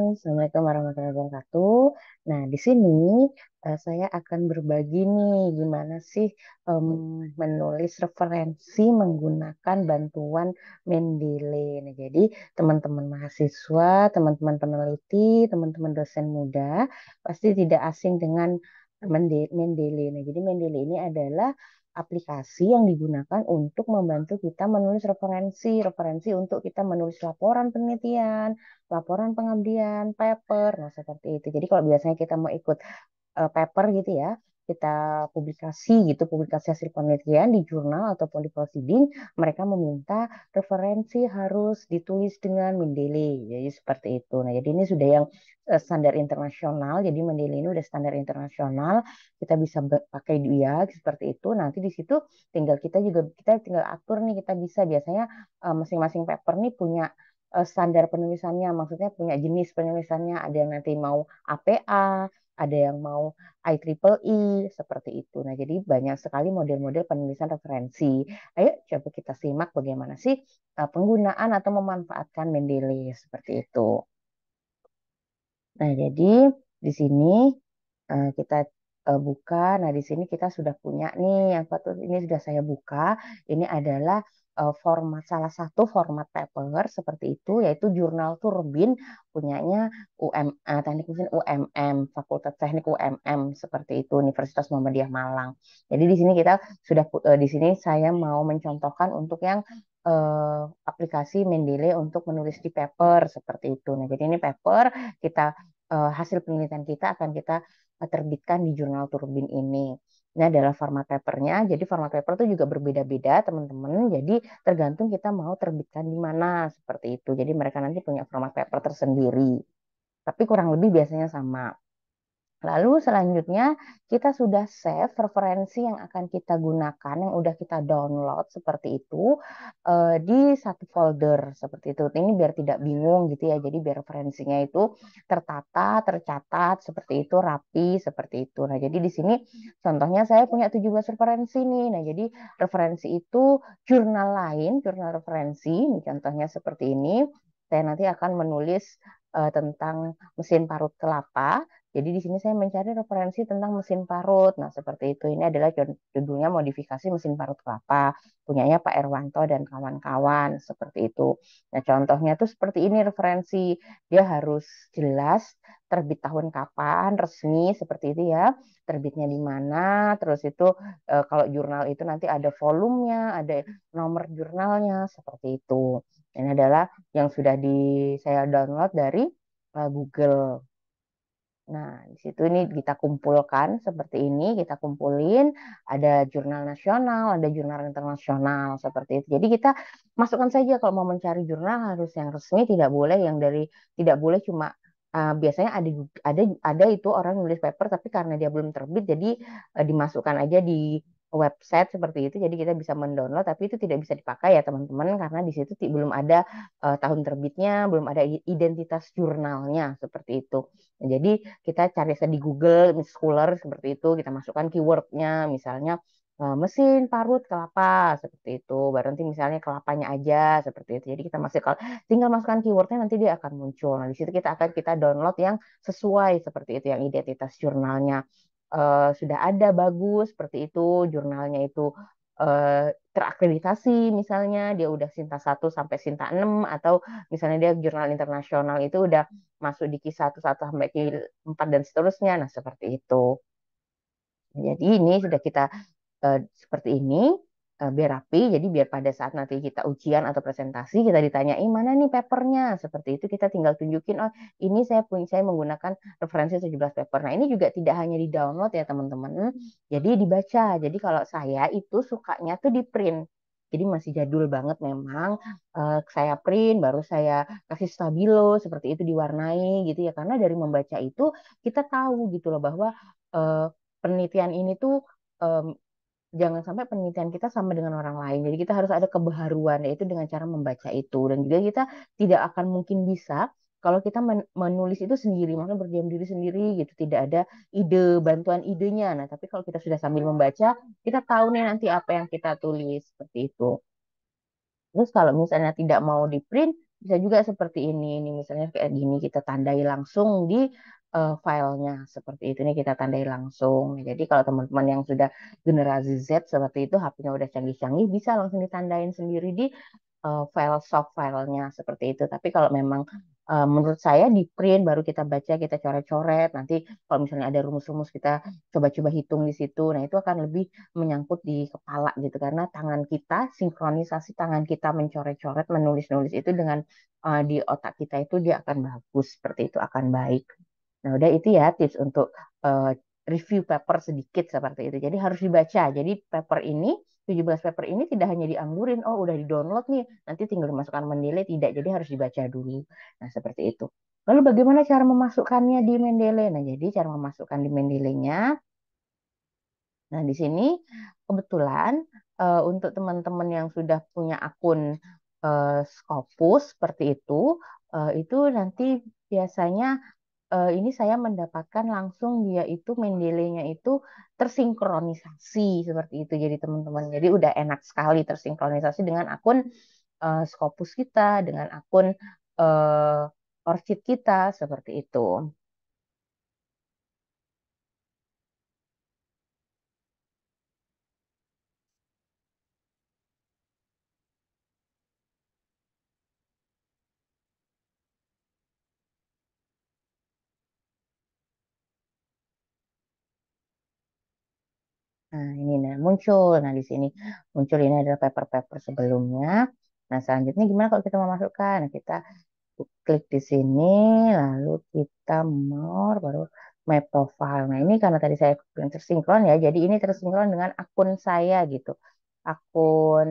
Assalamualaikum warahmatullahi wabarakatuh. Nah, di sini saya akan berbagi nih gimana sih em, menulis referensi menggunakan bantuan Mendeley. Nah, jadi teman-teman mahasiswa, teman-teman peneliti, teman-teman dosen muda pasti tidak asing dengan Mendeley. Nah, jadi Mendeley ini adalah aplikasi yang digunakan untuk membantu kita menulis referensi untuk kita menulis laporan penelitian, laporan pengabdian, paper, nah seperti itu. Jadi kalau biasanya kita mau ikut paper gitu ya, kita publikasi hasil penelitian di jurnal ataupun di proceeding, mereka meminta referensi harus ditulis dengan Mendeley. Jadi seperti itu. Nah, jadi ini sudah yang standar internasional. Jadi Mendeley ini udah standar internasional. Kita bisa pakai dia seperti itu. Nanti di situ kita tinggal atur nih, kita bisa biasanya masing-masing paper nih punya standar penulisannya, maksudnya punya jenis penulisannya. Ada yang nanti mau APA, ada yang mau IEEE, seperti itu. Nah, jadi banyak sekali model-model penulisan referensi. Ayo coba kita simak bagaimana sih penggunaan atau memanfaatkan Mendeley seperti itu. Nah, jadi di sini kita buka. Nah, di sini kita sudah punya nih, apa tuh? Ini sudah saya buka. Ini adalah salah satu format paper seperti itu, yaitu Jurnal Turbin punyanya Teknik Mesin UMM, Fakultas Teknik UMM seperti itu, Universitas Muhammadiyah Malang. Jadi di sini di sini saya mau mencontohkan untuk yang aplikasi Mendeley untuk menulis di paper seperti itu. Nah, jadi ini paper kita hasil penelitian kita akan kita terbitkan di jurnal Turbin ini. Ini adalah format papernya. Jadi format paper itu juga berbeda-beda, teman-teman. Jadi tergantung kita mau terbitkan di mana seperti itu. Jadi mereka nanti punya format paper tersendiri. Tapi kurang lebih biasanya sama. Lalu selanjutnya kita sudah save referensi yang akan kita gunakan, yang udah kita download seperti itu di satu folder seperti itu. Ini biar tidak bingung gitu ya. Jadi biar referensinya itu tertata, tercatat seperti itu, rapi seperti itu. Nah, jadi di sini contohnya saya punya 17 referensi nih. Nah, jadi referensi itu jurnal lain, jurnal referensi, ini contohnya seperti ini. Saya nanti akan menulis tentang mesin parut kelapa. Jadi di sini saya mencari referensi tentang mesin parut. Nah, seperti itu. Ini adalah judulnya modifikasi mesin parut kelapa. Punyanya Pak Erwanto dan kawan-kawan. Seperti itu. Nah, contohnya tuh seperti ini referensi. Dia harus jelas terbit tahun kapan, resmi seperti itu ya. Terbitnya di mana, terus itu kalau jurnal itu nanti ada volumenya, ada nomor jurnalnya, seperti itu. Ini adalah yang sudah saya download dari Google. Nah, di situ ini kita kumpulkan seperti ini, kita kumpulin, ada jurnal nasional, ada jurnal internasional, seperti itu. Jadi kita masukkan saja kalau mau mencari jurnal harus yang resmi, tidak boleh cuma biasanya ada itu orang nulis paper tapi karena dia belum terbit jadi dimasukkan aja di website seperti itu. Jadi kita bisa mendownload tapi itu tidak bisa dipakai ya teman-teman karena di situ belum ada tahun terbitnya, belum ada identitas jurnalnya seperti itu. Nah, jadi kita cari saja di Google, Miss Scholar seperti itu, kita masukkan keywordnya, misalnya mesin parut kelapa seperti itu. Baru nanti misalnya kelapanya aja seperti itu. Jadi tinggal masukkan keywordnya nanti dia akan muncul. Nah, di situ kita download yang sesuai seperti itu, yang identitas jurnalnya sudah ada bagus seperti itu, jurnalnya itu terakreditasi, misalnya dia udah Sinta 1 sampai Sinta 6, atau misalnya dia jurnal internasional itu udah masuk di Q1 sampai Q4 dan seterusnya. Nah, seperti itu. Jadi ini sudah kita seperti ini biar rapi. Jadi biar pada saat nanti kita ujian atau presentasi kita ditanyain mana nih papernya. Seperti itu kita tinggal tunjukin, oh ini saya menggunakan referensi 17 paper. Nah, ini juga tidak hanya di-download ya teman-teman. Jadi dibaca. Jadi kalau saya itu sukanya tuh di print. Jadi masih jadul banget memang. Saya print, baru saya kasih stabilo seperti itu diwarnai gitu ya. Karena dari membaca itu kita tahu gitu loh bahwa eh, penelitian ini tuh em, jangan sampai penelitian kita sama dengan orang lain. Jadi kita harus ada kebaharuan yaitu dengan cara membaca itu. Dan juga kita tidak akan mungkin bisa kalau kita menulis itu sendiri, maksudnya berdiam diri sendiri gitu, tidak ada bantuan idenya. Nah, tapi kalau kita sudah sambil membaca, kita tahu nih nanti apa yang kita tulis seperti itu. Terus kalau misalnya tidak mau di print, Bisa juga seperti ini. Ini misalnya kayak gini kita tandai langsung di filenya seperti itu. Ini kita tandai langsung. Jadi kalau teman-teman yang sudah generasi Z seperti itu, HP-nya udah canggih-canggih, bisa langsung ditandain sendiri di file soft filenya seperti itu. Tapi kalau memang menurut saya di print baru kita baca, kita coret-coret. Nanti kalau misalnya ada rumus-rumus kita coba-coba hitung di situ. Nah, itu akan lebih menyangkut di kepala gitu karena tangan kita sinkronisasi tangan kita mencoret-coret menulis-nulis itu dengan di otak kita itu dia akan bagus seperti itu akan baik. Nah, udah itu ya tips untuk eh, review paper sedikit seperti itu. Jadi harus dibaca. Jadi paper ini 17 paper ini tidak hanya dianggurin, oh udah di-download nih, nanti tinggal dimasukkan Mendeley, tidak. Jadi harus dibaca dulu. Nah, seperti itu. Lalu bagaimana cara memasukkannya di Mendeley? Nah, jadi cara memasukkan di Mendeley-nya nah, di sini kebetulan untuk teman-teman yang sudah punya akun Scopus seperti itu nanti biasanya ini saya mendapatkan langsung dia itu Mendeley-nya itu tersinkronisasi seperti itu. Jadi teman-teman, jadi udah enak sekali tersinkronisasi dengan akun Scopus kita, dengan akun Orchid kita seperti itu. Nah, ini nah muncul. Nah, di sini muncul ini adalah paper-paper sebelumnya. Nah, selanjutnya gimana kalau kita memasukkan? Nah, kita klik di sini, lalu kita more, baru my profile. Nah, ini karena tadi saya bilang tersinkron ya, jadi ini tersinkron dengan akun saya gitu. Akun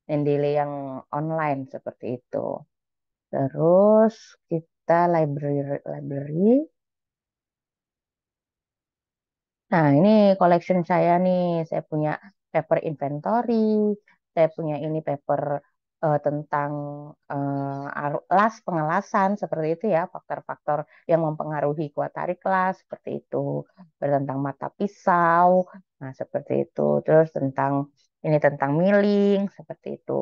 Mendeley yang online seperti itu. Terus kita library. Nah, ini collection saya nih. Saya punya paper inventory, saya punya ini paper tentang las pengelasan seperti itu ya, faktor-faktor yang mempengaruhi kuat tarik las seperti itu. Tentang mata pisau, nah seperti itu. Terus tentang ini tentang milling seperti itu.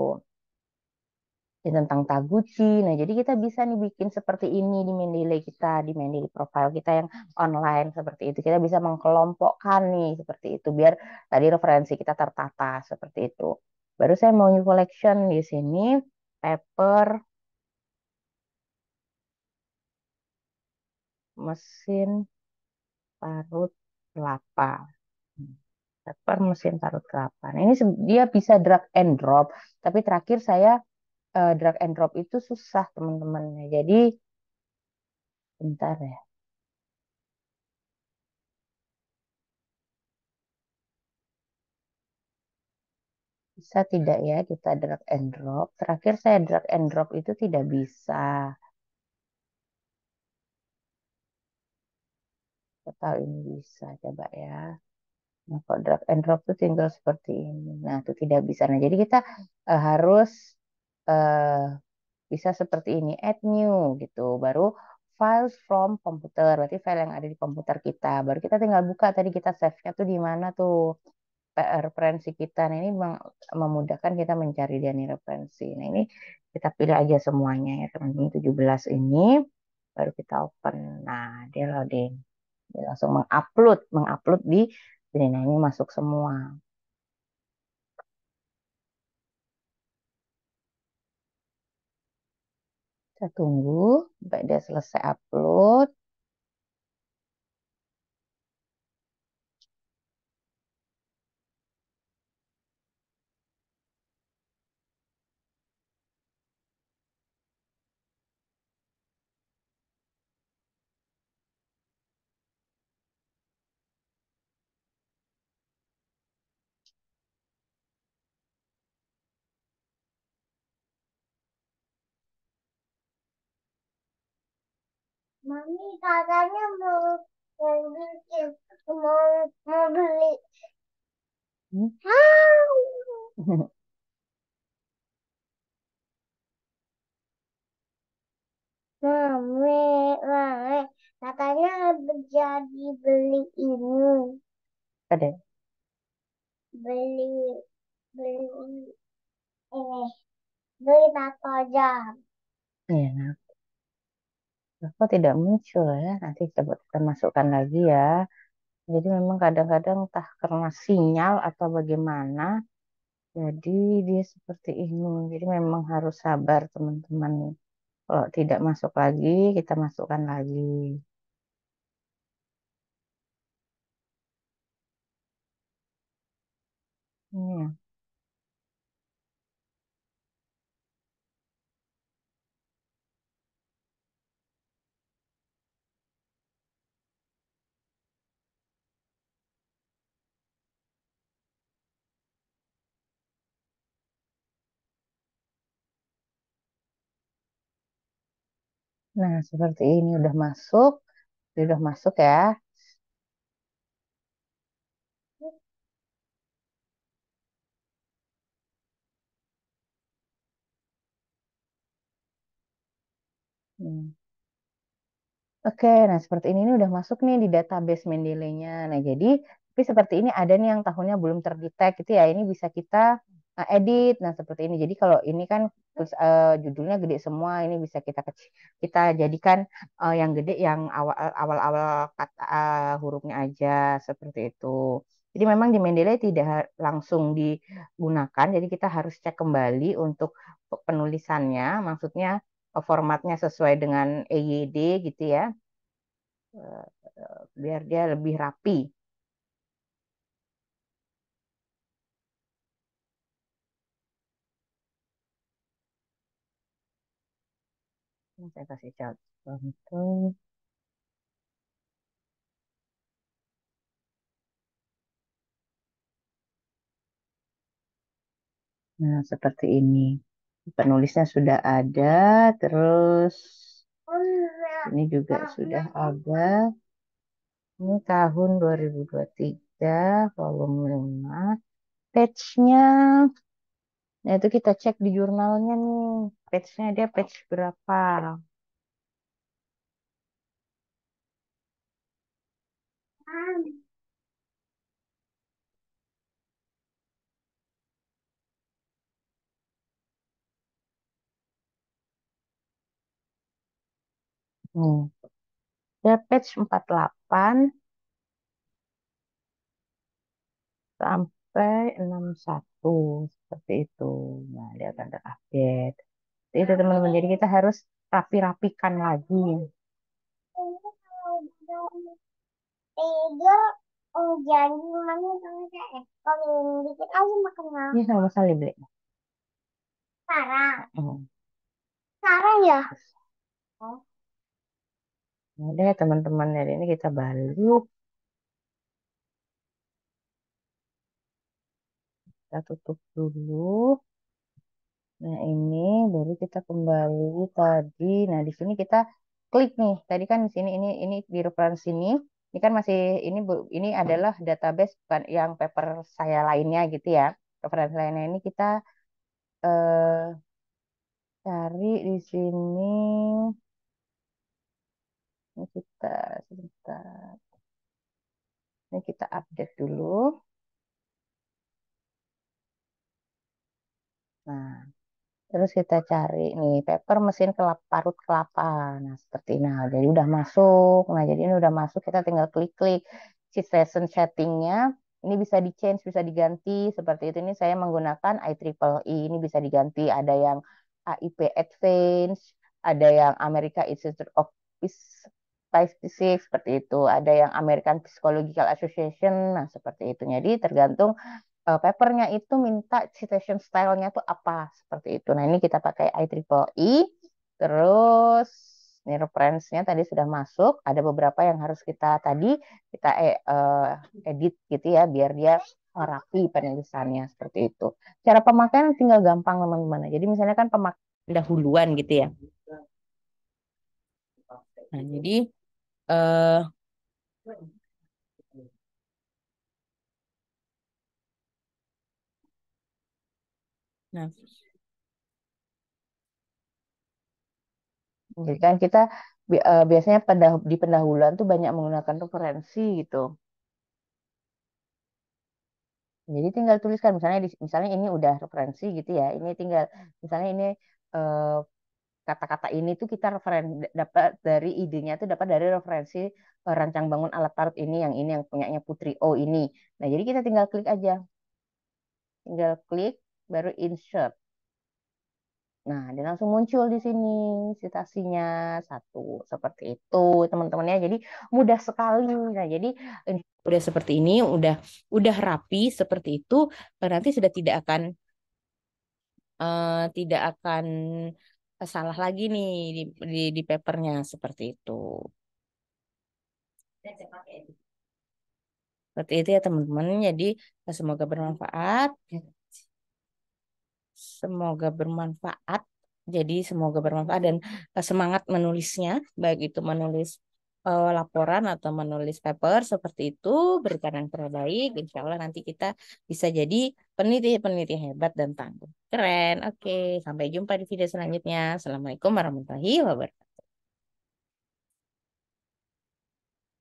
Ini tentang Taguchi. Nah, jadi kita bisa nih bikin seperti ini di Mendeley kita, di Mendeley profile kita yang online seperti itu. Kita bisa mengkelompokkan nih seperti itu biar tadi referensi kita tertata seperti itu. Baru saya mau new collection di sini paper mesin parut kelapa. Paper mesin parut kelapa. Nah, ini dia bisa drag and drop, tapi terakhir saya drag and drop itu susah teman-teman. Jadi bentar ya. Bisa tidak ya kita drag and drop? Terakhir saya drag and drop itu tidak bisa. Total ini bisa coba ya. Nah, kalau drag and drop itu tinggal seperti ini. Nah, itu tidak bisa. Nah, jadi kita harus eh, bisa seperti ini. Add new gitu. Baru files from komputer. Berarti file yang ada di komputer kita. Baru kita tinggal buka tadi kita save-nya tuh di mana tuh. Referensi kita. Nah, ini memudahkan kita mencari dia nih referensi. Nah, ini kita pilih aja semuanya ya teman-teman 17 ini baru kita open. Nah, dia loading. Dia langsung mengupload di sini. Nah, ini masuk semua. Kita tunggu sampai dia selesai upload. Mami katanya mau bikin mau beli. Hmm. Mami, mami katanya jadi beli ini, Ada. beli beli ini, beli tato jam. Iya, nah, kok tidak muncul ya? Nanti coba kita masukkan lagi ya. Jadi memang kadang-kadang entah karena sinyal atau bagaimana, jadi dia seperti ini. Jadi memang harus sabar teman-teman. Kalau tidak masuk lagi, kita masukkan lagi. Iya. Nah, seperti ini udah masuk. Udah masuk ya. Hmm. Oke, nah seperti ini udah masuk nih di database Mendeley-nya. Nah, jadi tapi seperti ini ada nih yang tahunnya belum terdetek gitu ya. Ini bisa kita edit. Nah, seperti ini. Jadi kalau ini kan terus judulnya gede semua, ini bisa kita kita jadikan yang gede yang awal-awal kata hurufnya aja seperti itu. Jadi memang di Mendeley tidak langsung digunakan, jadi kita harus cek kembali untuk penulisannya, maksudnya formatnya sesuai dengan EYD gitu ya, biar dia lebih rapi. Ini saya kasih contoh. Nah, seperti ini. Penulisnya sudah ada, terus ini juga sudah ada. Ini tahun 2023, volume 5. Page-nya, nah itu kita cek di jurnalnya nih. Page-nya dia page berapa? Nih, dia page 48 sampai 61 seperti itu. Nah, dia akan terupdate. Itu teman-teman. Jadi kita harus rapi-rapikan lagi. Ini kalau udah tiga, janji mami sama saya. Kalau dikit aja makannya. Ini sama sekali beli. Sekarang. Hmm. Sekarang ya? Oh. Nah, deh teman-teman dari ini kita balik, kita tutup dulu. Nah, ini baru kita kembali tadi. Nah, di sini kita klik nih. Tadi kan di sini ini di referensi sini. Ini kan masih ini adalah database bukan yang paper saya lainnya gitu ya. Referensi lainnya ini kita eh, cari di sini. Ini kita sebentar. Ini kita update dulu. Nah, terus kita cari nih paper mesin parut kelapa. Nah, seperti ini. Nah, jadi udah masuk. Nah, jadi ini udah masuk. Kita tinggal klik-klik session settingnya. Ini bisa di change, bisa diganti seperti itu. Ini saya menggunakan IEEE. Ini bisa diganti. Ada yang AIP Advanced, ada yang America Institute of Peace Statistics seperti itu. Ada yang American Psychological Association. Nah, seperti itu. Jadi tergantung papernya itu minta citation style-nya tuh apa seperti itu. Nah, ini kita pakai IEEE. Terus ini reference-nya tadi sudah masuk. Ada beberapa yang harus kita tadi kita edit gitu ya biar dia rapi penulisannya seperti itu. Cara pemakaian tinggal gampang teman-teman. Jadi misalnya kan pemakaian dahuluan gitu ya. Nah, jadi eh nah, jadi kan kita biasanya di pendahuluan tuh banyak menggunakan referensi gitu. Jadi tinggal tuliskan misalnya misalnya ini udah referensi gitu ya. Ini tinggal misalnya ini eh, kata-kata ini tuh kita dapat dari idenya tuh dapat dari referensi rancang bangun alat parut ini yang punyanya Putri O ini. Nah, jadi kita tinggal klik aja, tinggal klik baru insert. Nah, dia langsung muncul di sini citasinya satu seperti itu, teman-temannya. Jadi mudah sekali. Nah, jadi udah seperti ini, udah rapi seperti itu, nanti sudah tidak akan salah lagi nih di papernya seperti itu. Seperti itu ya teman-teman. Jadi semoga bermanfaat. Semoga bermanfaat. Jadi semoga bermanfaat dan semangat menulisnya, baik itu menulis laporan atau menulis paper seperti itu, berikan yang terbaik. Insya Allah nanti kita bisa jadi peneliti-peneliti hebat dan tangguh. Keren. Oke, sampai jumpa di video selanjutnya. Assalamualaikum warahmatullahi wabarakatuh.